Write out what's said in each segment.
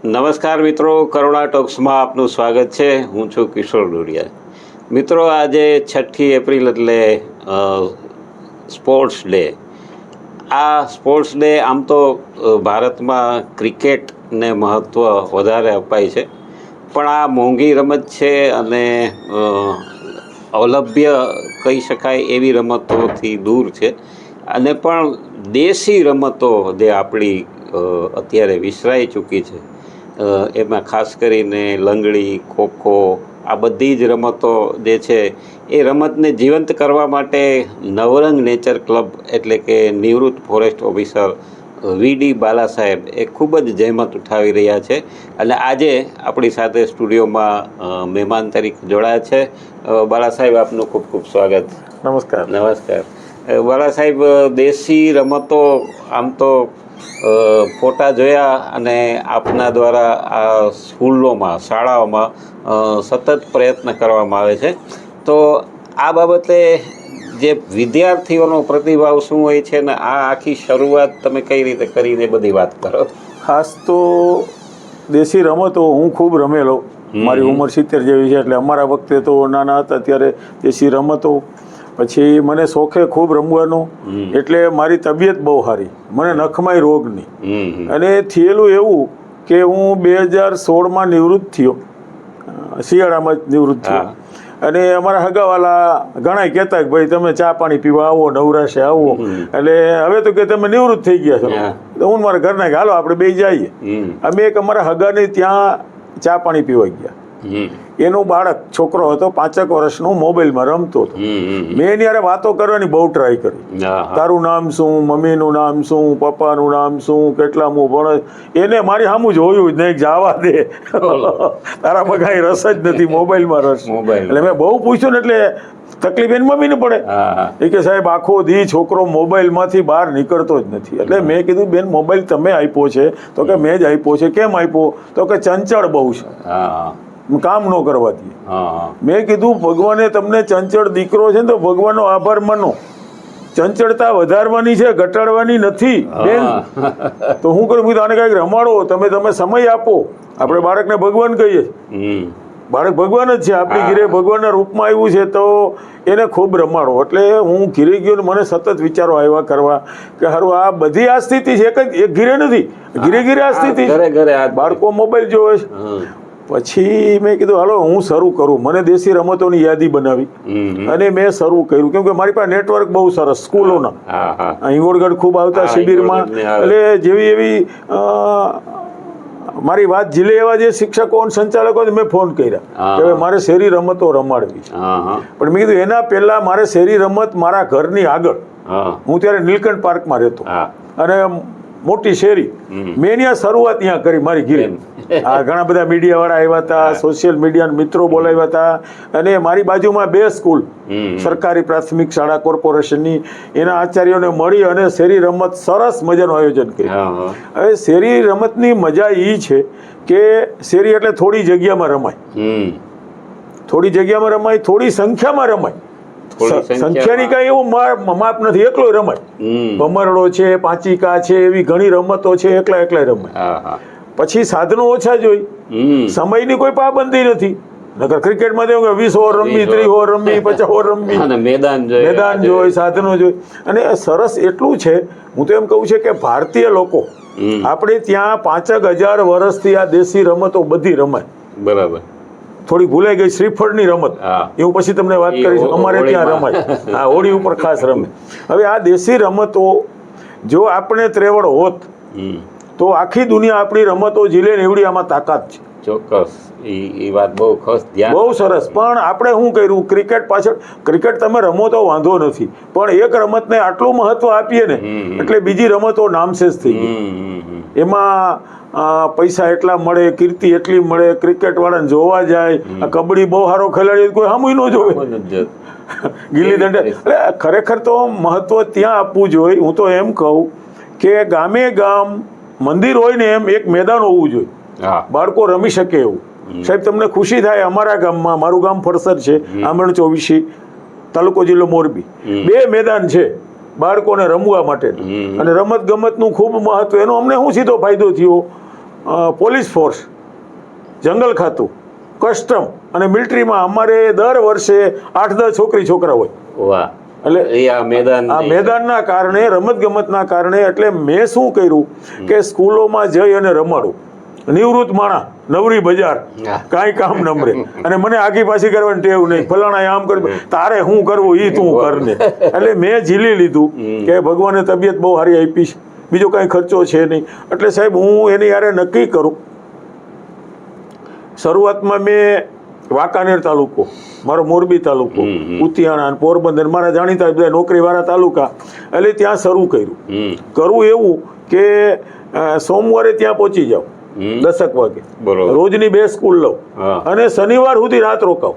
નમસ્કાર મિત્રો, કરુણા ટોક્સમાં આપનું સ્વાગત છે. હું છું કિશોર ડોડિયા. મિત્રો, આજે 6 એપ્રિલ એટલે સ્પોર્ટ્સ ડે. આ સ્પોર્ટ્સ ડે આમ તો ભારતમાં ક્રિકેટને મહત્ત્વ વધારે અપાય છે, પણ આ મોંઘી રમત છે અને અવલભ્ય કહી શકાય એવી રમતોથી દૂર છે. અને પણ દેશી રમતો જે આપણી અત્યારે વિસરાઈ ચૂકી છે, એમાં ખાસ કરીને લંગડી, ખોખો, આ બધી જ રમતો જે છે એ રમતને જીવંત કરવા માટે નવરંગ નેચર ક્લબ એટલે કે નિવૃત્ત ફોરેસ્ટ ઓફિસર વીડી બાલાસાહેબ એ ખૂબ જ જહેમત ઉઠાવી રહ્યા છે. અને આજે આપણી સાથે સ્ટુડિયોમાં મહેમાન તરીકે જોડાયા છે. બાલાસાહેબ, આપનું ખૂબ ખૂબ સ્વાગત. નમસ્કાર. નમસ્કાર બાલાસાહેબ. દેશી રમતો આમ તો ફોટા જોયા અને આપના દ્વારા આ સ્કૂલોમાં, શાળાઓમાં સતત પ્રયત્ન કરવામાં આવે છે, તો આ બાબતે જે વિદ્યાર્થીઓનો પ્રતિભાવ શું હોય છે ને આ આખી શરૂઆત તમે કઈ રીતે કરીને બધી વાત કરો? ખાસ તો દેશી રમતો હું ખૂબ રમેલો. મારી ઉંમર 70 જેવી છે, એટલે અમારા વખતે તો નાના હતા ત્યારે દેશી રમતો. પછી મને શોખે ખૂબ રમવાનો, એટલે મારી તબિયત બહુ સારી, મને નખમાય રોગ નહીં. અને થયેલું એવું કે હું 2016માં નિવૃત્ત થયો, શિયાળામાં જ નિવૃત્ત થયો. અને અમારા હગાવાલા ઘણા કહેતા કે ભાઈ તમે ચા પાણી પીવા આવો, નવરાશે આવો. એટલે હવે તો કે તમે નિવૃત્ત થઈ ગયા છો, તો હું મારા ઘરના કે હાલો આપણે બે જઈએ. અમે એક અમારા હગાને ત્યાં ચા પાણી પીવા ગયા. એનું બાળક, છોકરો હતો 5 વર્ષનો, મોબાઈલમાં રમતો હતો. મેં એની યારે વાતો કરવાની બહુ ટ્રાય કરી. તારું નામ શું, મમ્મીનું નામ શું, પપ્પાનું નામ શું, કેટલામું ભણે. એને મારી સામું જોયું જ નહીં, જવા દે, તારામાં કાંઈ રસ જ નથી, મોબાઈલમાં રસ. એટલે મેં બહુ પૂછ્યું ને, એટલે તકલીફ એની મમ્મીને પડે. એ કે સાહેબ આખો દી છોકરો મોબાઈલમાંથી બહાર નીકળતો જ નથી. એટલે મેં કીધું બેન મોબાઈલ તમે આપ્યો છે? તો કે મેં જ આપ્યો છે. કેમ આપ્યો? તો કે ચંચળ બહુ છે, કામ ન કરવા દે. મેં કીધું ભગવાને તમને ચંચળ દીકરો છે ને તો ભગવાનનો આભાર માનો. ચંચળતા વધારવાની છે, ઘટાડવાની નથી બેન. તો હું કરું, આને કાંઈક રમાડો, તમે સમય આપો. આપણે બાળકને ભગવાન કહીએ, બાળક ભગવાન જ છે, આપણી ઘીરે ભગવાનના રૂપમાં આવ્યું છે, તો એને ખૂબ રમાડો. એટલે હું ઘીરે ગયો ને મને સતત વિચારો આવ્યા કરવા કે હારું આ બધી આ સ્થિતિ છે, એક ઘીરે નથી, ઘીરે ઘીરે આ સ્થિતિ, બાળકો મોબાઈલ જોવે છે. પછી મેં કીધું હાલો હું શરૂ કરું. મને દેશી રમતોની યાદી બનાવી અને મેં શરૂ કર્યું, કેમ કે મારી પાસે નેટવર્ક બહુ સરસ સ્કૂલોના, હિંગોળગઢ ખૂબ આવતા શિબિરમાં. એટલે જેવી એવી મારી વાત ઝીલે એવા જે શિક્ષકો સંચાલકો મેં ફોન કર્યા કે મારે શેરી રમતો રમાડવી છે. પણ મેં કીધું એના પહેલા મારે શેરી રમત મારા ઘરની આગળ, હું ત્યારે નીલકંઠ પાર્કમાં રહેતો અને મોટી શેરી, મેં ત્યાં શરૂઆત ત્યાં કરી મારી ઘીરે. ઘણા બધા મીડિયા વાળા આવ્યા હતા, સોશિયલ મીડિયાના મિત્રો બોલાવ્યા હતા. અને મારી બાજુમાં 2 સ્કૂલ, સરકારી પ્રાથમિક શાળા કોર્પોરેશનની, એના આચાર્યોને મળી અને શેરી રમત સરસ મજાનું આયોજન કર્યું. હવે શેરી રમતની મજા એ છે કે શેરી એટલે થોડી જગ્યામાં રમાય, થોડી જગ્યામાં રમાય, થોડી સંખ્યામાં રમાય. સંખ્યાની કઈ એવું માપ નથી, એકલો રમાય. ભમરડો છે, પાંચિકા છે, એવી ઘણી રમતો છે, એકલા રમાય. પછી સાધનો ઓછા જોઈ, સમયની કોઈ પાબંદી નથી. નકર ક્રિકેટમાં દેવું કે 20 ઓવર રમવી, 30 ઓવર રમવી, 50 ઓવર રમવી, મેદાન જોઈ, સાધનો જોઈ. અને સરસ એટલું છે, હું તો એમ કહું છું કે ભારતીય લોકો આપણે ત્યાં 5000 વર્ષથી આ દેશી રમતો બધી રમાય. બરાબર. થોડી ભૂલાઈ ગઈ શ્રીફળની રમત, એવું પછી તમને વાત કરીશ, અમારે ત્યાં રમાય. હોળી ઉપર ખાસ રમે. હવે આ દેશી રમતો જો આપણે ત્રેવડ હોત તો આખી દુનિયા આપણી રમતો ઝીલે ને એવડી આમાં તાકાત છે. ચોક્કસ, એ વાત બહુ ખાસ, બહુ સરસ. પણ આપણે શું કર્યું, ક્રિકેટ પાછળ, ક્રિકેટ તમે રમો તો વાંધો નથી, પણ એક રમતને આટલું મહત્વ આપીએ ને એટલે બીજી રમતો નામશેષ થઈ ગઈ. એમાં પૈસા એટલા મળે, કીર્તિ એટલી મળે, ક્રિકેટ વાળાને જોવા જાય. કબડ્ડી બહુ સારો ખેલાડી કોઈ સામુય ન જોવે, ગીલી દંડા. એટલે ખરેખર તો મહત્વ ત્યાં આપવું જોઈએ. હું તો એમ કહું કે ગામે ગામ મંદિર હોય ને એમ એક મેદાન હોવું જોઈએ, બાળકો રમી શકે એવું. સાહેબ તમને ખુશી થાય, અમારા ગામમાં, મારું ગામ ફરસદ છે, આમરણ ચોવીસી, તાલુકો જિલ્લો મોરબી, 2 મેદાન છે બાળકોને રમવા માટે. અને રમત ગમતનું ખૂબ મહત્વ, એનો અમને શું સીધો ફાયદો થયો પોલીસ ફોર્સ, જંગલ ખાતું, કસ્ટમ અને મિલિટરીમાં અમારે દર વર્ષે 8-10 છોકરા હોય. વાહ. એટલે આ મેદાનના કારણે, રમતગમતના કારણે, એટલે મેં શું કર્યું કે સ્કૂલોમાં જઈ અને રમાડું. નિવૃત્ત માણા, નવરી બજાર, કાંઈ કામ નમરે, અને મને આગી પાછી કરવાની ટેવ નહીં. ફલાણા આમ કર્યું, તારે શું કરવું એ તું કરને. એટલે મેં ઝીલી લીધું કે ભગવાને તબિયત બહુ સારી આપી છે, બીજો કાંઈ ખર્ચો છે નહીં. એટલે સાહેબ હું એની યારે નક્કી કરું. શરૂઆતમાં મેં વાંકાનેર તાલુકો, મારો મોરબી તાલુકો, ઉતિયાણા, પોરબંદર, મારા જાણીતા બધા નોકરીવાળા તાલુકા, એટલે ત્યાં શરૂ કર્યું. કરવું એવું કે સોમવારે ત્યાં પહોંચી જાઉં 10 વાગે, રોજની 2 સ્કૂલ લઉં અને શનિવાર સુધી રાત રોકાવ.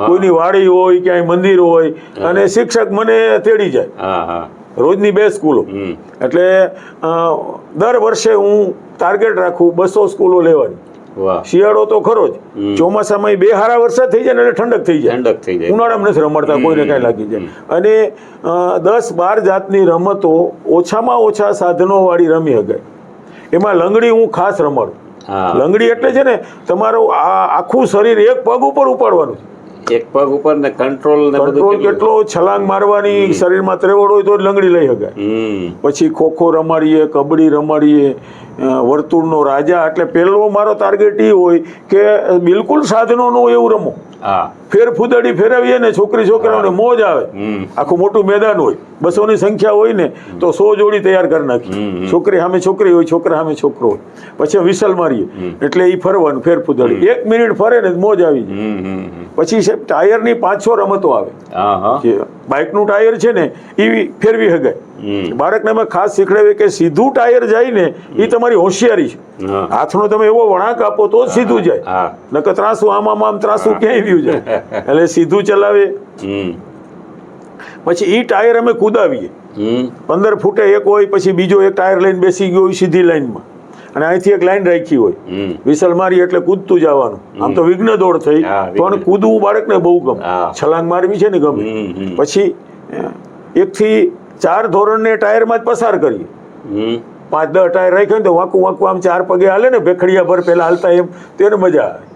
કોઈની વાડી હોય, ક્યાંય મંદિર હોય, અને શિક્ષક મને તેડી જાય. રોજની 2 સ્કૂલો. એટલે દર વર્ષે હું ટાર્ગેટ રાખું 200 સ્કૂલો લેવાની. શિયાળો તો ખરો જ, ચોમાસામાં 2 સારા વરસાદ થઈ જાય ને એટલે ઠંડક થઈ જાય. ઉનાળામાં નથી રમાડતા, કોઈને કાંઈ લાગી જાય. અને 10-12 જાતની રમતો ઓછામાં ઓછા સાધનો વાળી રમી શકાય. એમાં લંગડી હું ખાસ રમાડું. લંગડી એટલે છે ને તમારું આખું શરીર એક પગ ઉપર ઉપાડવાનું છે. એક પગ ઉપર ને કંટ્રોલ કેટલો, છલાંગ મારવાની, શરીરમાં ત્રેવડ હોય તો જ લંગડી લઈ શકાય. પછી ખોખો રમાડીએ, કબડ્ડી રમાડીએ, વર્તુળનો રાજા. એટલે પહેલો મારો ટાર્ગેટ એ હોય કે બિલકુલ સાધનોનું એવું રમો. ફેરફૂદડી ફેરવીએ ને છોકરાઓને મોજ આવે. આખું મોટું મેદાન હોય, 200 ની સંખ્યા હોય ને તો 100 જોડી તૈયાર કરી નાખી. છોકરી સામે છોકરી હોય, છોકરા સામે છોકરો હોય. પછી વિસલ મારીએ એટલે એ ફરવાનું, ફેરફૂદડી 1 મિનિટ ફરે ને મોજ આવી જાય. પછી ટાયરની 5-6 રમતો આવે. બાઇકનું ટાયર છે ને એ ફેરવી શકાય. બાળકને અમે ખાસ શીખડાવીએ કે સીધું ટાયર જાય ને એ તમારી હોશિયારી છે. હાથનો તમે એવો વળાંક આપો તો જ સીધું જાય, નકર ત્રાસું આમ ત્રાસું ક્યાંય વ્યુ જાય. એટલે સીધું ચલાવે. પછી એ ટાયર અમે કુદાવીએ. 15 ફૂટે એક હોય, પછી બીજો એક ટાયર લઈને બેસી ગયો હોય સીધી લાઈનમાં, અને અહીંથી એક લાઈન રાખી હોય. વિસલ મારી એટલે કૂદતું જવાનું. આમ તો વિઘ્ન દોડ થઈ, પણ કૂદવું બાળકને બહુ ગમે. છલાંગ મારવી છે ને ગમે. પછી 1 થી 4 ધોરણને ટાયરમાં જ પસાર કરીએ. 5-10 ટાયર રાખ્યો ને તો વાંકું આમ 4 પગે હાલે ને, ભેખડિયા ભર પેલા હાલતા એમ, તેને મજા આવે.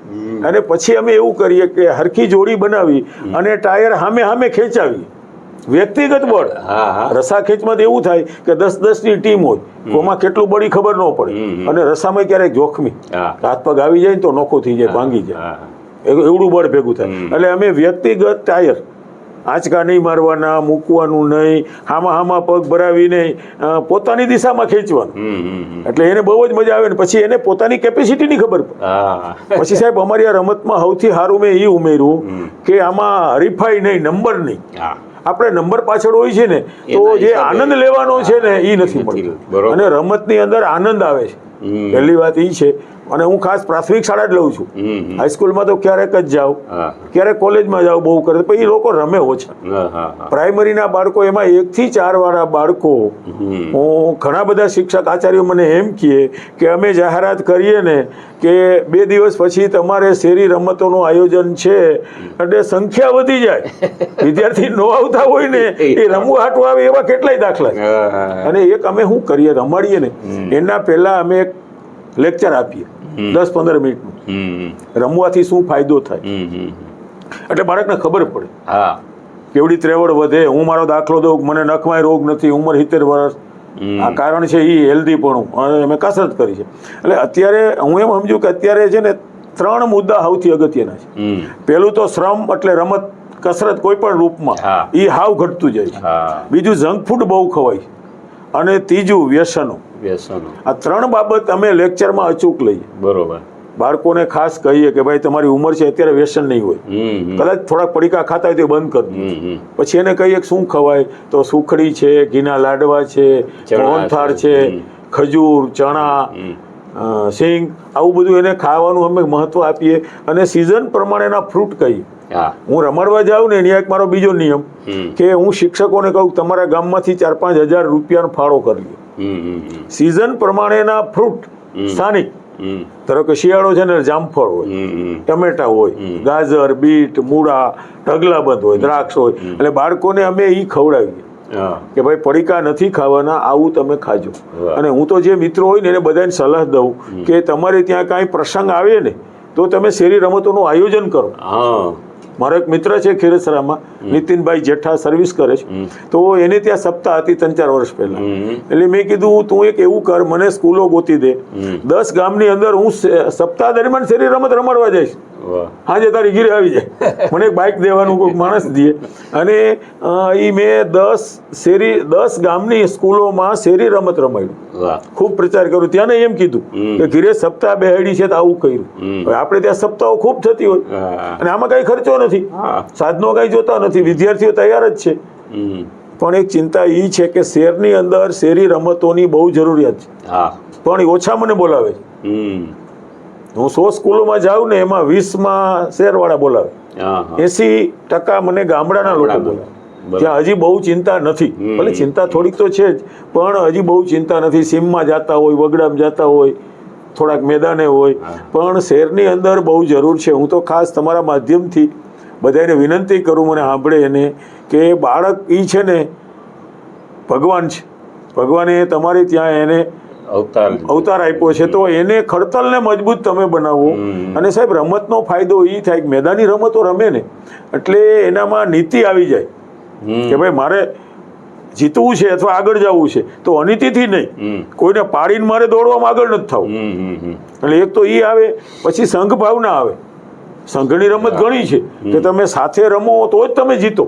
અને પછી અમે એવું કરીએ કે હરખી જોડી બનાવી અને ટાયર સામે ખેંચાવીએ. વ્યક્તિગત બળ. રસા ખેંચમાં એવું થાય કે 10-10 ની ટીમ હોય, કોમાં કેટલું બળી ખબર ન પડે. અને રસામાં ક્યારેક જોખમી હાથ પગ આવી જાય તો નોખો થઈ જાય, ભાંગી જાય, એવડું બળ ભેગું થાય. એટલે અમે વ્યક્તિગત ટાયર, આંચકા નહીં મારવાના, મૂકવાનું નહીં, હામાં પગ ભરાવી નહીં, પોતાની દિશામાં ખેંચવાનું. એટલે એને બહુ જ મજા આવે ને પછી એને પોતાની કેપેસિટીની ખબર પડે. પછી સાહેબ અમારી આ રમતમાં સૌથી સારું મેં એ ઉમેર્યું કે આમાં હરીફાઈ નહીં, નંબર નહીં. આપણે નંબર પાછળ હોય છે ને તો જે આનંદ લેવાનો છે ને એ નથી મળતો. અને રમતની અંદર આનંદ આવે છે. પહેલી વાત એ છે. અને હું ખાસ પ્રાથમિક શાળા જ લઉં છું. હાઈસ્કૂલમાં તો ક્યારેક જ જાઉં, ક્યારેક કોલેજમાં જાઉં, બહુ કરે. પછી એ લોકો રમે ઓછા. પ્રાઇમરીના બાળકો, એમાં 1 થી 4 વાળા બાળકો, હું ઘણા બધા શિક્ષક આચાર્યો મને એમ કહે કે અમે જાહેરાત કરીએ ને કે 2 દિવસ પછી તમારે શેરી રમતોનું આયોજન છે, એટલે સંખ્યા વધી જાય. વિદ્યાર્થી ન આવતા હોય ને એ રમવું હાટું આવે એવા કેટલાય દાખલા છે. અને એક અમે શું કરીએ, રમાડીએ ને એના પહેલા અમે એક લેક્ચર આપીએ 10-15 મિનિટનું. રમવાથી શું ફાયદો થાય એટલે બાળકને ખબર પડે. કેવડી ત્રેવડ વધે. હું મારો દાખલો દઉં, મને નખમાં રોગ નથી, ઉંમર 70 વર્ષ. આ કારણ છે એ હેલ્ધીપણું, અને મેં કસરત કરી છે. એટલે અત્યારે હું એમ સમજુ કે અત્યારે છે ને 3 મુદ્દા સૌથી અગત્યના છે. પહેલું તો શ્રમ એટલે રમત, કસરત કોઈ પણ રૂપમાં, એ હાવ ઘટતું જાય છે. બીજું જંક ફૂડ બહુ ખવાય. અને ત્રીજું વ્યસનો. આ 3 બાબત અમે લેક્ચરમાં અચૂક લઈએ. બરોબર. બાળકોને ખાસ કહીએ કે ભાઈ તમારી ઉંમર છે, અત્યારે વ્યસન નહીં હોય. કદાચ થોડાક પડીકા ખાતા હોય તો બંધ કરી. પછી એને કહીએ કે શું ખવાય, તો સુખડી છે, ઘીના લાડવા છે, મોહનથાળ છે, ખજૂર, ચણા, સિંગ, આવું બધું એને ખાવાનું અમે મહત્વ આપીએ. અને સિઝન પ્રમાણેના ફ્રૂટ કહીએ. હું રમાડવા જાઉં ને ત્યાં એક મારો બીજો નિયમ કે હું શિક્ષકોને કહું તમારા ગામમાંથી 4-5 હજાર રૂપિયાનો ફાળો કરી લો. સિઝન પ્રમાણેના ફ્રૂટ સ્થાનિક. ધારો કે શિયાળો છે ને જામફળ હોય, ટમેટા હોય, ગાજર, બીટ, મૂળા, ઢગલાબંધ હોય, દ્રાક્ષ હોય. એટલે બાળકોને અમે એ ખવડાવીએ. કે ભાઈ પડીકા નથી ખાવાના, આવું તમે ખાજો. અને હું તો જે મિત્રો હોય ને એને બધાને સલાહ દઉં કે તમારે ત્યાં કાંઈ પ્રસંગ આવે ને તો તમે શેરી રમતોનું આયોજન કરો. મારો એક મિત્ર છે ખેરસરામાં, નીતિનભાઈ જેઠા, સર્વિસ કરે છે, તો એને ત્યાં સપ્તાહ હતી 3-4 વર્ષ પહેલા. એટલે મેં કીધું તું એક એવું કર, મને સ્કૂલો ગોતી દે, 10 ગામની અંદર હું સપ્તાહ દરમિયાન શેરી રમત રમાડવા જઈશ. હાજે તારી ઘીરે આવી જાય, મને એક બાઇક દેવાનું કોઈ માણસ દે. અને એ મેં 10 ગામની સ્કૂલોમાં શેરી રમત રમાડ્યું, ખૂબ પ્રચાર કર્યો. ત્યાં એમ કીધું કે ઘીરે સપ્તાહ બેહાડી છે તો આવું કર્યું. આપણે ત્યાં સપ્તાહો ખૂબ થતી હોય અને આમાં કઈ ખર્ચો નથી, સાધનો કઈ જોતા નથી, વિદ્યાર્થીઓ તૈયાર જ છે. પણ એક ચિંતા એ છે કે શહેરની અંદર શેરી રમતોની બહુ જરૂરિયાત છે, પણ એ ઓછા મને બોલાવે છે. હું 100 સ્કૂલોમાં જાઉં ને એમાં 20માં શહેરવાળા બોલાવે, 80% મને ગામડાના લોકો બોલાવે. ત્યાં હજી બહુ ચિંતા નથી, ભલે ચિંતા થોડીક તો છે જ, પણ હજી બહુ ચિંતા નથી. સીમમાં જતા હોય, વગડામાં જતા હોય, થોડાક મેદાને હોય, પણ શહેરની અંદર બહુ જરૂર છે. હું તો ખાસ તમારા માધ્યમથી બધાને વિનંતી કરું, મને સાંભળે એને, કે બાળક એ છે ને ભગવાન છે, ભગવાને તમારે ત્યાં એને અવતાર આપ્યો છે, તો એને ખડતલને મજબૂત તમે બનાવો. અને સાહેબ રમતનો ફાયદો એ થાય કે મેદાની રમતો રમે ને એટલે એનામાં નીતિ આવી જાય કે ભાઈ મારે જીતવું છે અથવા આગળ જવું છે તો અનીતિથી નહીં, કોઈને પાડીને મારે દોડવામાં આગળ નથી થવું. એટલે એક તો એ આવે, પછી સંઘ ભાવના આવે. સંઘની રમત ઘણી છે કે તમે સાથે રમો તો જ તમે જીતો,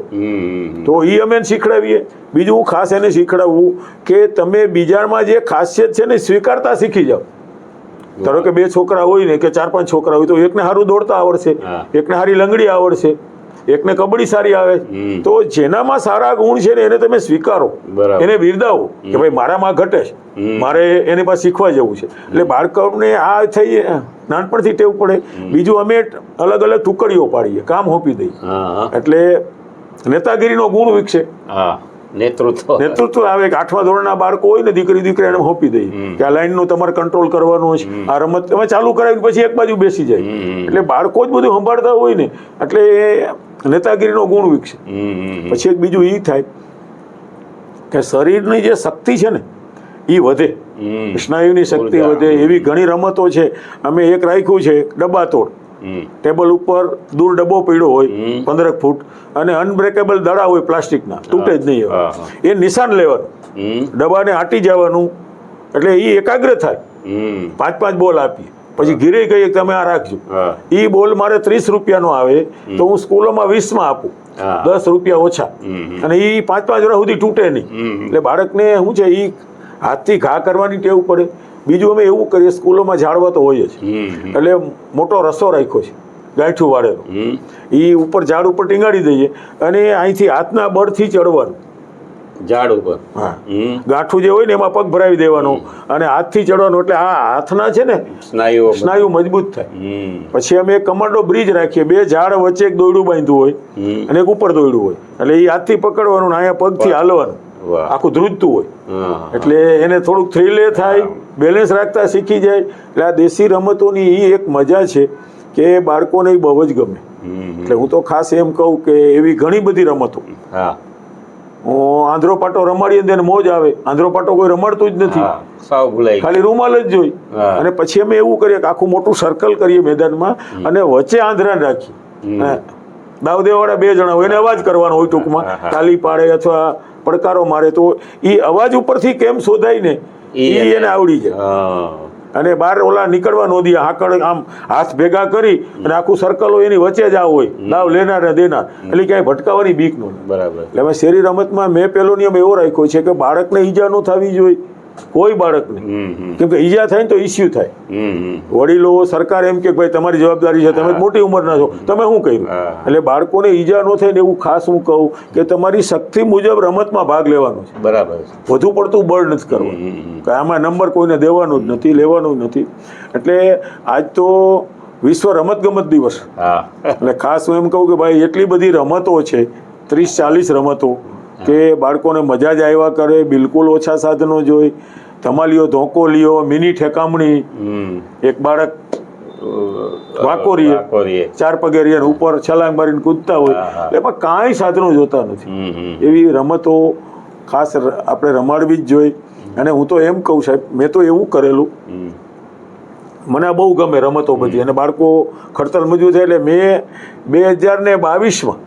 તો એ અમે શીખડાવીએ. બીજું હું ખાસ એને શીખડાવવું કે તમે બીજામાં જે ખાસિયત છે ને સ્વીકારતા શીખી જાઓ. ધારો કે 2 છોકરા હોય ને કે 4-5 છોકરા હોય તો એકને સારું દોડતા આવડશે, એકને સારી લંગડી આવડશે, એકને કબડ્ડી સારી આવે, તો જેનામાં સારા ગુણ છે ને એને તમે સ્વીકારો, એને બિરદાવો કે ભાઈ મારામાં ઘટે છે, મારે એની પાસે શીખવા જવું છે. એટલે બાળકોને આ થઈ નાનપણથી ટેવ પડે. બીજું અમે અલગ અલગ ટુકડીઓ પાડીએ, કામ સોંપી દઈએ, એટલે નેતાગીરીનો ગુણ વિકસે, નેતૃત્વ આવે. કે 8મા ધોરણના બાળકો હોય ને દીકરી એને સોંપી દઈએ કે આ લાઈનનું તમારે કંટ્રોલ કરવાનું છે, આ રમત તમે ચાલુ કરાવીને પછી એક બાજુ બેસી જાય. એટલે બાળકો જ બધું સંભાળતા હોય ને એટલે નેતાગીરીનો ગુણ વિકસે. પછી એક બીજું એ થાય કે શરીરની જે શક્તિ છે ને એ વધે, સ્નાયુની શક્તિ વધે. એવી ઘણી રમતો છે. અમે એક રાખ્યું છે ડબ્બાતોડ, ટેબલ ઉપર દૂર ડબ્બો પડ્યો હોય 15 ફૂટ અને અનબ્રેકેબલ દડા હોય પ્લાસ્ટિકના, તૂટે જ નહીં, એ નિશાન લેવાનું, ડબ્બાને આટી જવાનું, એટલે એ એકાગ્ર થાય. 5-5 બોલ આપીએ, પછી ઘીરે કહીએ તમે આ રાખજો. એ બોલ મારે 30 રૂપિયાનો આવે તો હું સ્કૂલોમાં 20માં આપું, 10 રૂપિયા ઓછા, અને એ 5-5 વર્ષ સુધી તૂટે નહીં. એટલે બાળકને શું છે એ હાથથી ઘા કરવાની ટેવ પડે. બીજું અમે એવું કરીએ, સ્કૂલોમાં ઝાડવા તો હોય જ, એટલે મોટો રસો રાખ્યો છે ગાંઠું વાળેલો, એ ઉપર ઝાડ ઉપર ટીંગાડી દઈએ અને અહીંથી હાથના બળથી ચડવાનું ઝાડ ઉપર. હા, ગાંઠું જે હોય ને એમાં પગ ભરાવી દેવાનો અને હાથથી ચડવાનું, એટલે આ હાથના છે ને સ્નાયુ મજબૂત થાય. પછી અમે એક કમાન્ડો બ્રિજ રાખીએ, 2 ઝાડ વચ્ચે એક દોરડું બાંધ્યું હોય અને એક ઉપર દોરડું હોય, એટલે એ હાથથી પકડવાનું, અહીંયા પગથી હાલવાનું, આખું ધ્રુજતું હોય, એટલે એને થોડુંક થ્રિલે થાય, બેલેન્સ રાખતા શીખી જાય. એટલે આ દેશી રમતોની એ એક મજા છે કે બાળકોને બહુ જ ગમે. એટલે હું તો ખાસ એમ કહું કે એવી ઘણી બધી રમતો, આંધ્રો પાટો રમાડીએ તેને મોજ આવે. આંધ્રો પાટો કોઈ રમાડતું જ નથી, ખાલી રૂમાલ જ જોઈ. અને પછી અમે એવું કરીએ કે આખું મોટું સર્કલ કરીએ મેદાનમાં અને વચ્ચે આંધ્રા રાખીએ. દાવ દેવાવાળા 2 જણા હોય, એને અવાજ કરવાનો હોય, ટૂંકમાં તાલી પાડે અથવા પડકારો મારે, તો એ અવાજ ઉપરથી કેમ શોધાય ને એ એને આવડી જાય. અને બહાર ઓલા નીકળવા નો દે, હાકડ આમ હાથ ભેગા કરી અને આખું સર્કલ હોય એની વચ્ચે જ આ હોય, દાવ લેનાર ને દેનાર, એટલે ક્યાંય ભટકાવાની બીક ન. બરાબર. એટલે અમે શેરી રમતમાં મેં પેલો નિયમ એવો રાખ્યો છે કે બાળકને ઈજા ન થવી જોઈએ, કોઈ બાળકને, કેમ કે ઈજા થાય ને તો ઇસ્યુ થાય. વડીલો સરકાર એમ કે ભાઈ તમારી જવાબદારી છે, તમે મોટી ઉંમરના છો, તમે શું કર્યું? એટલે બાળકોને ઈજા ન થાય ને એવું ખાસ હું કહું કે તમારી શક્તિ મુજબ રમતમાં ભાગ લેવાનો છે. બરાબર. વધુ પડતું બળ નથી કરવાનું, કે આમાં નંબર કોઈને દેવાનું જ નથી, લેવાનું જ નથી. એટલે આજ તો વિશ્વ રમતગમત દિવસ, એટલે ખાસ હું એમ કહું કે ભાઈ એટલી બધી રમતો છે, 30-40 રમતો, કે બાળકોને મજા જ આવ્યા કરે. બિલકુલ ઓછા સાધનો જોઈ, ધમાલીઓ, ધોકો લ્યો, મિની ઠેકામણી, એક બાળક વાકોરીએ 4 પગે રહીએ ઉપર છલાંગ મારીને કૂદતા હોય, એમાં કાંઈ સાધનો જોતા નથી. એવી રમતો ખાસ આપણે રમાડવી જ જોઈએ. અને હું તો એમ કહું સાહેબ, મેં તો એવું કરેલું, મને બહુ ગમે રમતો બધી, અને બાળકો ખડતલ મજૂર થાય એટલે મેં 2022માં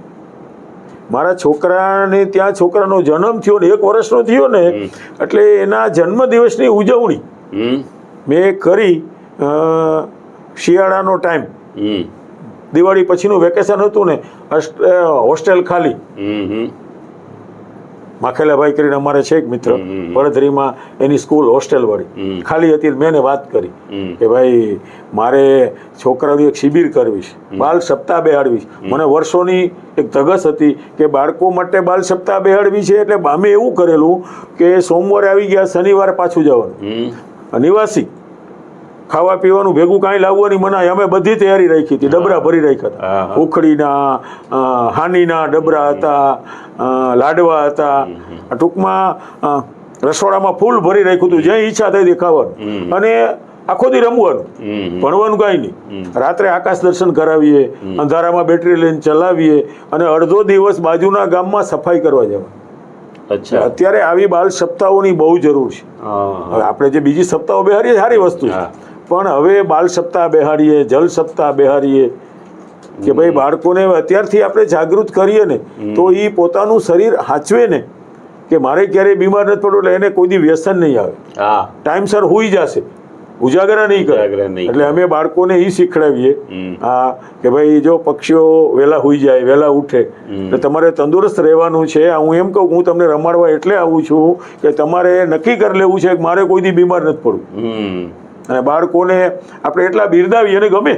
મારા છોકરાને ત્યાં છોકરાનો જન્મ થયો ને 1 વર્ષનો થયો ને, એટલે એના જન્મદિવસની ઉજવણી મેં કરી. શિયાળાનો ટાઈમ, દિવાળી પછીનું વેકેશન હતું ને, હોસ્ટેલ ખાલી. માખેલાભાઈ કરીને અમારે છે એક મિત્ર વડોદરીમાં, એની સ્કૂલ હોસ્ટેલ વાળી ખાલી હતી. મેં એને વાત કરી કે ભાઈ મારે છોકરાઓની એક શિબિર કરવી છે, બાલ સપ્તાહ બેહાડવી છે. મને વર્ષોની એક ધગસ હતી કે બાળકો માટે બાલ સપ્તાહ બેહાડવી છે. એટલે અમે એવું કરેલું કે સોમવારે આવી ગયા, શનિવારે પાછું જવાનું. નિવાસી ખાવા પીવાનું ભેગું કાંઈ લાવવાની મનાય, અમે બધી તૈયારી રાખી હતી. ડબરા ભરી રાખ્યા હતા, ઉખડીના, હાનીના ડબરા હતા, લાડવા હતા. ટૂંકમાં રસોડામાં ફૂલ ભરી રાખ્યું હતું, જ્યાં ઈચ્છા થઈ હતી ખાવાનું. અને આખો દી રમવાનું, ભણવાનું કાંઈ નહીં. રાત્રે આકાશ દર્શન કરાવીએ, અંધારામાં બેટરી લઈને ચલાવીએ, અને અડધો દિવસ બાજુના ગામમાં સફાઈ કરવા જવા. અત્યારે આવી બાલ સપ્તાહોની બહુ જરૂર છે. આપણે જે બીજી સપ્તાહો બેહાડીએ સારી વસ્તુ છે, પણ હવે બાલ સપ્તાહ બેહાડીએ, જલ સપ્તાહ બેહાડીએ, કે ભાઈ બાળકોને અત્યારથી આપણે જાગૃત કરીએ ને, તો એ પોતાનું શરીર હાચવે ને, કે મારે ક્યારેય બીમાર નથી પડવું, એટલે એને કોઈ દી વ્યસન નહીં આવે, ટાઈમસર હુઈ જશે, ઉજાગરા નહીં કરે. એટલે અમે બાળકોને એ શીખડાવીએ કે ભાઈ જો પક્ષીઓ વહેલા હુઈ જાય, વહેલા ઉઠે, એટલે તમારે તંદુરસ્ત રહેવાનું છે. હું એમ કહું, હું તમને રમાડવા એટલે આવું છું કે તમારે નક્કી કરી લેવું છે કે મારે કોઈ દી બીમાર નથી પડવું. અને બાળકોને આપણે એટલા બિરદાવીએ, એને ગમે,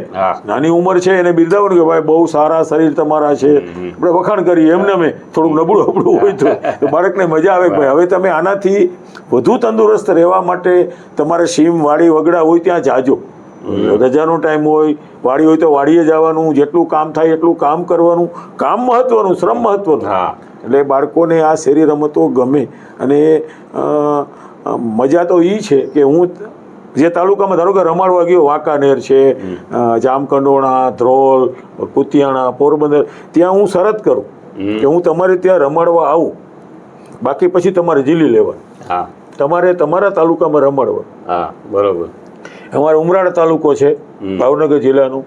નાની ઉંમર છે એને બિરદાવવાનું કે ભાઈ બહુ સારા શરીર તમારા છે, આપણે વખાણ કરીએ. એમને અમે થોડુંક નબળું હોય તો બાળકને મજા આવે. ભાઈ હવે તમે આનાથી વધુ તંદુરસ્ત રહેવા માટે તમારે સીમ, વાડી, વગડા હોય ત્યાં જાજો. રજાનો ટાઈમ હોય, વાડી હોય તો વાડીએ જવાનું, જેટલું કામ થાય એટલું કામ કરવાનું. કામ મહત્વનું, શ્રમ મહત્વનું. એટલે બાળકોને આ શેરી રમતો ગમે. અને મજા તો એ છે કે હું જે તાલુકામાં ધારો કે રમાડવા ગયો, વાંકાનેર છે, જામકંડોરણા, ધ્રોલ, કુતિયાણા, પોરબંદર, ત્યાં હું શરત કરું કે હું તમારે ત્યાં રમાડવા આવું, બાકી પછી તમારે જીલી લેવાનું, તમારે તમારા તાલુકામાં રમાડવા. બરોબર. અમારો ઉમરાળા તાલુકો છે, ભાવનગર જિલ્લાનું.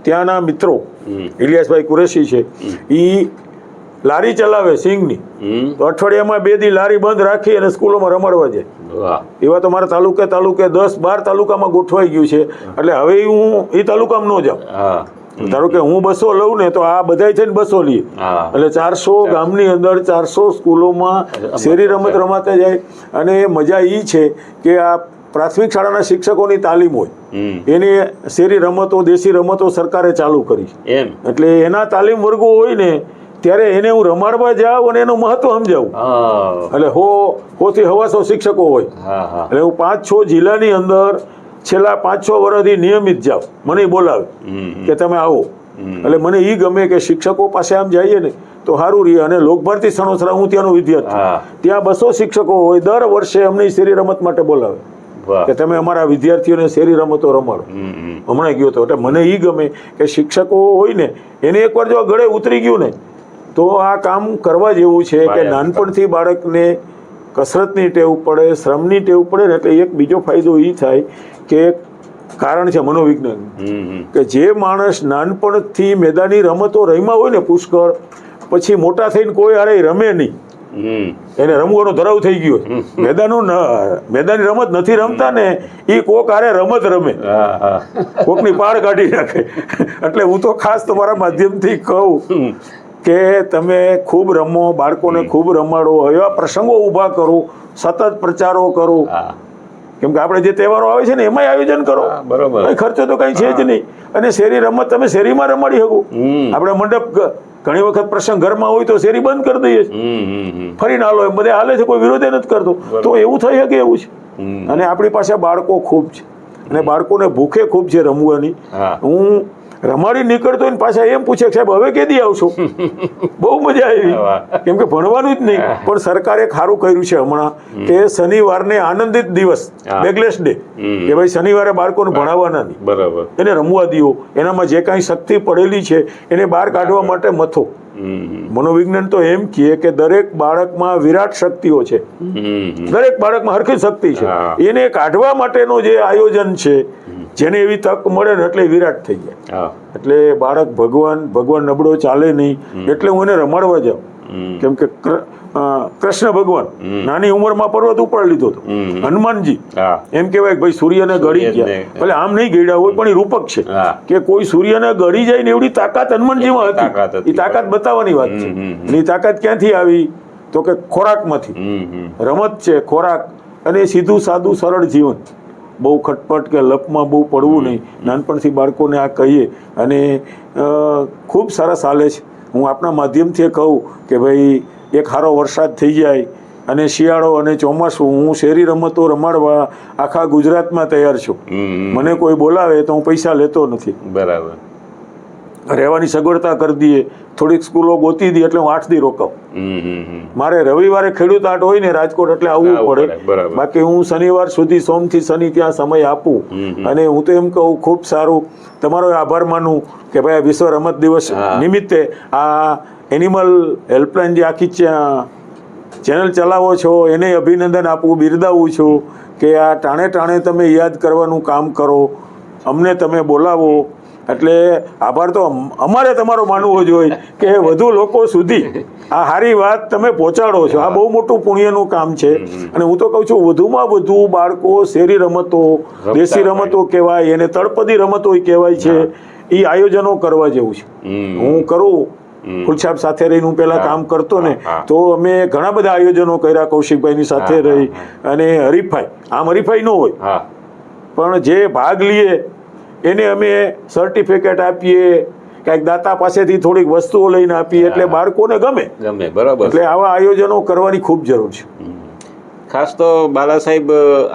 ત્યાંના મિત્રો ઇલિયાસભાઈ કુરેશી છે, એ લારી ચલાવે સિંગની, તો અઠવાડિયામાં 2 દી લારી બંધ રાખી અને સ્કૂલોમાં રમાડવા જાય. એવા તો મારા તાલુકે 10-12 તાલુકામાં ગોઠવાઈ ગયું છે. એટલે હવે હું એ તાલુકામાં ન જાઉં. ધારો કે હું 200 લઉં ને, તો આ બધા થઈને 200 લઈએ, એટલે 400 ગામની અંદર 400 સ્કૂલોમાં શેરી રમત રમાતા જાય. અને મજા એ છે કે આ પ્રાથમિક શાળાના શિક્ષકોની તાલીમ હોય, એની શેરી રમતો, દેશી રમતો સરકારે ચાલુ કરી. એટલે એના તાલીમ વર્ગો હોય ને, ત્યારે એને હું રમાડવા જાઉં અને એનું મહત્વ સમજાવું. એટલે 100 થી 125 શિક્ષકો હોય, એટલે હું 5-6 જિલ્લાની અંદર છેલ્લા 5-6 વર્ષથી નિયમિત જાઉં. મને બોલાવે કે તમે આવો. એટલે મને એ ગમે કે શિક્ષકો પાસે આમ જઈએ ને તો સારું રહે. અને લોકભારતી સણોસરા, હું ત્યાંનો વિદ્યાર્થી, ત્યાં 200 શિક્ષકો હોય, દર વર્ષે અમને શેરી રમત માટે બોલાવે કે તમે અમારા વિદ્યાર્થીઓને શેરી રમતો રમાડો. હમણાં ગયો હતો. એટલે મને એ ગમે કે શિક્ષકો હોય ને, એને એકવાર જો ગળે ઉતરી ગયું ને, તો આ કામ કરવા જેવું છે. કે નાનપણથી બાળકને કસરતની ટેવ પડે, શ્રમની ટેવ પડે ને, એટલે એક બીજો ફાયદો એ થાય કે કારણ છે મનોવિજ્ઞાન, કે જે માણસ નાનપણથી મેદાની રમતો રમ્યા હોય ને પુષ્કળ, પછી મોટા થઈને કોઈ હારે રમે નહીં, એને રમવાનો ધરાવ થઈ ગયો. મેદાની રમત નથી રમતા ને, એ કોક હારે રમત રમે, કોકની પાળ કાઢી નાખે. એટલે હું તો ખાસ તમારા માધ્યમથી કહું કે તમે ખૂબ રમો, બાળકોને ખૂબ રમાડો, એવા પ્રસંગો ઊભા કરો, સતત પ્રચારો કરો. કેમ કે આપણે જે તહેવારો આવે છે ને, એમાંય આયોજન કરો. બરોબર. ખર્ચો તો કઈ છે જ નહીં. અને શેરી રમત તમે શેરીમાં રમાડી શકો. આપણે મંડપ ઘણી વખત પ્રસંગ ઘરમાં હોય તો શેરી બંધ કરી દઈએ છીએ, ફરીને હાલો એમ બધે હાલે છે, કોઈ વિરોધ નથી કરતો. તો એવું થઈ શકે એવું છે. અને આપણી પાસે બાળકો ખૂબ છે, અને બાળકોને ભૂખે ખૂબ છે રમવાની. હું રમાડી નીકળતો હોય ને પાછા એમ પૂછે કે સાહેબ હવે કેદી આવશો. બહુ મજા આવી, કેમ કે ભણવાનું જ નહીં. પણ સરકારે ખારું કર્યું છે હમણાં કે શનિવારને આનંદિત દિવસ, બેગલેસ ડે, કે ભાઈ શનિવારે બાળકોને ભણાવવાના નહીં, બરાબર, એને રમવા દો, એનામાં જે કાંઈ શક્તિ પડેલી છે એને બહાર કાઢવા માટે મથો. મનોવિજ્ઞાન તો એમ કહે કે દરેક બાળકમાં વિરાટ શક્તિઓ છે, દરેક બાળકમાં હરખી શક્તિ છે, એને કાઢવા માટેનો જે આયોજન છે, જેને એવી તક મળે ને એટલે વિરાટ થઈ જાય. એટલે બાળક ભગવાન નબળો ચાલે નહીં, એટલે હું એને રમાડવા જાઉં. કેમ કે કૃષ્ણ ભગવાન નાની ઉંમરમાં પર્વત ઉપાડી લીધો હતો. હનુમાનજી એમ કહેવાય કે ભાઈ સૂર્યને ગળી ગયા, ભલે આમ નહીં ગળ્યા હોય પણ એ રૂપક છે કે કોઈ સૂર્યને ગળી જાય ને એવડી તાકાત હનુમાનજીમાં હતી. એ તાકાત બતાવવાની વાત છે. અને એ તાકાત ક્યાંથી આવી તો કે ખોરાકમાંથી. રમત છે, ખોરાક, અને સીધું સાદું સરળ જીવન. બહુ ખટપટ કે લપમાં બહુ પડવું નહીં. નાનપણથી બાળકોને આ કહીએ અને ખૂબ સરસ હાલે છે. હું આપણા માધ્યમથી કહું કે ભાઈ એક સારો વરસાદ થઈ જાય અને શિયાળો અને ચોમાસું, હું શહેરી રમતો રમાડવા આખા ગુજરાતમાં તૈયાર છું. મને કોઈ બોલાવે તો હું પૈસા લેતો નથી. બરાબર, રહેવાની સગવડતા કરી દઈએ, થોડીક સ્કૂલો ગોતી દઈએ એટલે હું 8 દી રોકાવું. મારે રવિવારે ખેડૂત હાટ હોય ને રાજકોટ એટલે આવવું પડે, બાકી હું શનિવાર સુધી, સોમથી શનિ ત્યાં સમય આપું. અને હું તો એમ કહું ખૂબ સારું, તમારો આભાર માનું કે ભાઈ વિશ્વ રમત દિવસ નિમિત્તે આ એનિમલ હેલ્પલાઇન જે આખી ચેનલ ચલાવો છો એને અભિનંદન આપું, બિરદાવું છું કે આ ટાણે તમે યાદ કરવાનું કામ કરો, અમને તમે બોલાવો. એટલે આભાર તો અમારે તમારો માનવો જોઈએ કે વધુ લોકો સુધી આ સારી વાત તમે પહોંચાડો છો. આ બહુ મોટું પુણ્યનું કામ છે. અને હું તો કહું છું વધુમાં વધુ બાળકો શેરી રમતો, દેશી રમતો કહેવાય, એને તળપદી રમતો કહેવાય છે, એ આયોજનો કરવા જેવું છે. હું કરું ફૂલછાપ સાથે રહીને, હું પહેલા કામ કરતો ને તો અમે ઘણા બધા આયોજનો કર્યા કૌશિકભાઈની સાથે રહી. અને હરીફાઈ, આમ હરીફાઈ ન હોય પણ જે ભાગ લઈએ એને અમે સર્ટિફિકેટ આપીએ, કંઈક દાતા પાસેથી થોડીક વસ્તુઓ લઈને આપીએ, એટલે બાળકોને ગમે. બરાબર. એટલે આવા આયોજનો કરવાની ખૂબ જરૂર છે. ખાસ તો બાલા સાહેબ,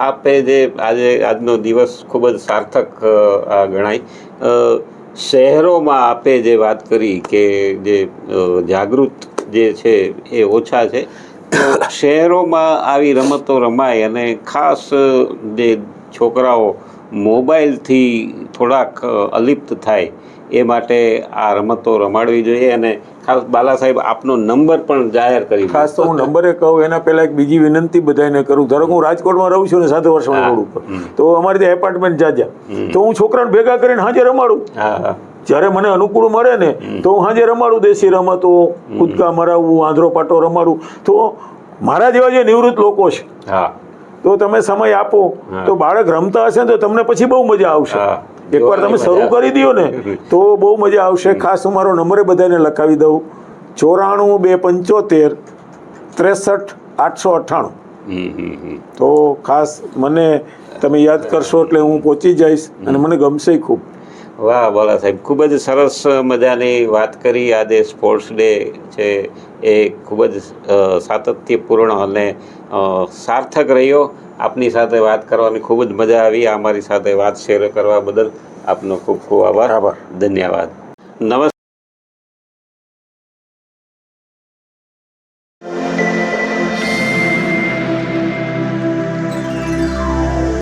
આપે જે આજનો દિવસ ખૂબ જ સાર્થક ગણાય. શહેરોમાં આપે જે વાત કરી કે જે જાગૃત જે છે એ ઓછા છે, તો શહેરોમાં આવી રમતો રમાય અને ખાસ જે છોકરાઓ મોબાઈલથી થોડાક અલિપ્ત થાય એ માટે આ રમતો રમાડવી જોઈએ. અને ખાસ બાલા સાહેબ આપનો નંબર પણ જાહેર કરી. ખાસ તો હું નંબરે કહું એના પહેલા એક બીજી વિનંતી બધાને કરું. ધારો કે હું રાજકોટમાં રહું છું ને 7 વર્ષમાં રોડ ઉપર, તો અમારે ત્યાં એપાર્ટમેન્ટ જાજા, તો હું છોકરાને ભેગા કરીને હાજર રમાડું. જ્યારે મને અનુકૂળ મળે ને તો હું હાજર રમાડું. દેશી રમતો, કૂદકા મરાવવું, આંધળો પાટો રમાડું. તો મારા જેવા જે નિવૃત્ત લોકો છે, તો તમે સમય આપો તો બાળક રમતા હશે તો તમને પછી બહુ મજા આવશે. એકવાર તમે શરૂ કરી દો ને તો બહુ મજા આવશે. ખાસ હું મારો નંબરે બધાને લખાવી દઉં, 94 275 63 898. તો ખાસ મને તમે યાદ કરશો એટલે હું પહોંચી જઈશ અને મને ગમશે ખૂબ. વાહ બાલા સાહેબ, ખૂબ જ સરસ મજાની વાત કરી. આજે સ્પોર્ટ્સ ડે છે એ ખૂબ જ સાતત્યપૂર્ણ અને સાર્થક રહ્યો. આપની સાથે વાત કરવાની ખૂબ જ મજા આવી. અમારી સાથે વાત શેર કરવા બદલ આપનો ખૂબ ખૂબ આભાર. ધન્યવાદ. નમસ્કાર.